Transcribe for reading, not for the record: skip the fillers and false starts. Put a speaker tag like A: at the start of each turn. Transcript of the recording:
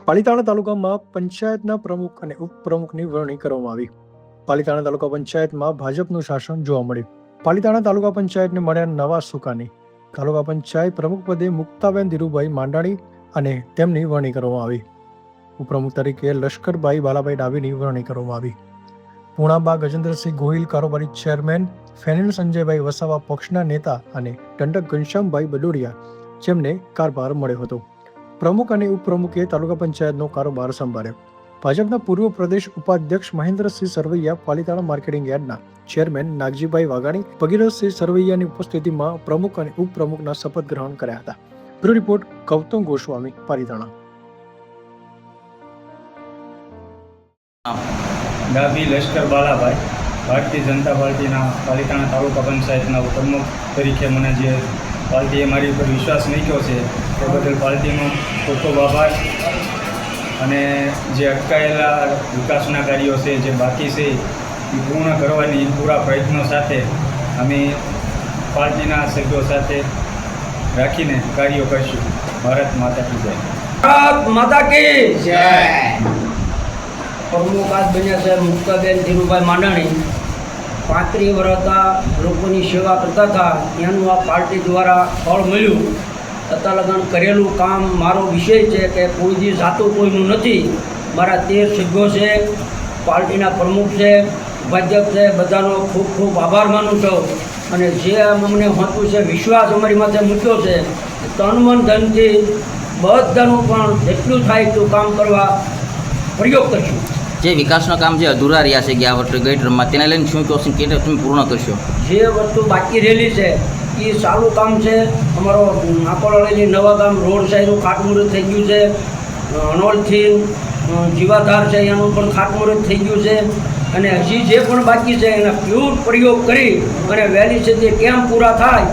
A: પાલિતાણા તાલુકામાં પંચાયતના પ્રમુખ અને ઉપપ્રમુખની વરણી કરવામાં આવી. પાલિતાણા તાલુકા પંચાયતમાં ભાજપનું શાસન જોવા મળ્યું. પાલિતાણા તાલુકા પંચાયતને મળ્યા નવા સુકાની. તાલુકા પંચાયત પ્રમુખ પદે મુક્તાબેન ધીરુભાઈ માંડાણી અને તેમની વરણી કરવામાં આવી. ઉપપ્રમુખ તરીકે લશ્કરભાઈ બાલાભાઈ ડાબીની વરણી કરવામાં આવી. પૂણાબા ગજેન્દ્રસિંહ ગોહિલ કારોબારી ચેરમેન, ફેનિલ સંજયભાઈ વસાવા પક્ષના નેતા અને દંડક ઘનશ્યામભાઈ બડોડિયા જેમને કારભાર મળ્યો હતો. પ્રમુખ અને ઉપપ્રમુખે તાલુકા પંચાયતનો કારોબાર સંભાળ્યો. ભાજપના પૂર્વ પ્રદેશ ઉપાધ્યક્ષ મહેન્દ્રસિંહ સરવૈયા, પાલિતાણા માર્કેટિંગ યાર્ડના ચેરમેન નાગજીભાઈ વાઘાણી, ભગીરથસિંહ સરવૈયાની ઉપસ્થિતિમાં પ્રમુખ અને ઉપપ્રમુખના શપથ ગ્રહણ કર્યા હતા. Bureau report Gautam Goswami, Palitana.
B: ડાભી લશ્કર બાલાભાઈ, ભારતીય જનતા પાર્ટીના પાલિતાણા તાલુકા પંચાયતના પ્રમુખ તરીકે મને જે પાર્ટીએ મારી ઉપર વિશ્વાસ મૂક્યો છે તે બદલ પાર્ટીનો ખૂબ ખૂબ આભાર. અને જે અટકાયેલા વિકાસના કાર્યો છે, જે બાકી છે એ પૂર્ણ કરવાની પૂરા પ્રયત્નો સાથે અમે પાર્ટીના સભ્યો સાથે રાખીને કાર્યો કરીશું. ભારત માતા કી જય.
C: ભારત માતા કી જય. પ્રમુખ આજ બન્યા છે મુક્તાબેન ધીરુભાઈ માંડાણી. 35 વર્ષના લોકોની સેવા કરતા હતા, એનું આ પાર્ટી દ્વારા ફળ મળ્યું. અત્યાર લગન કરેલું કામ મારો વિષય છે કે કોઈ દી જાતું કોઈનું નથી. મારા 13 સભ્યો છે, પાર્ટીના પ્રમુખ છે, ઉપાધ્યક્ષ છે, બધાનો ખૂબ ખૂબ આભાર માનું છું. અને જે અમને હોતું છે, વિશ્વાસ અમારી માથે મૂક્યો છે, તન મન ધનથી બધાનું પણ જેટલું થાય એટલું કામ કરવા પ્રયોગ કરશું.
D: જે વિકાસના કામ જે અધૂરા રહ્યા છે ગયા વર્ષે ગઈ ટર્મમાં, તેને લઈને શું કહો છો, કે તમે પૂર્ણ કરશો?
C: જે વસ્તુ બાકી રહેલી છે એ સારું કામ છે. અમારો નાકોળાની નવા ગામ રોડ છે, એનું ખાતમુહૂર્ત થઈ ગયું છે. અનોલથી જીવાધાર છે, એનું પણ ખાતમુહૂર્ત થઈ ગયું છે. અને હજી જે પણ બાકી છે એના પ્યોર પ્રયોગ કરી અને વહેલી છે તે કેમ પૂરા થાય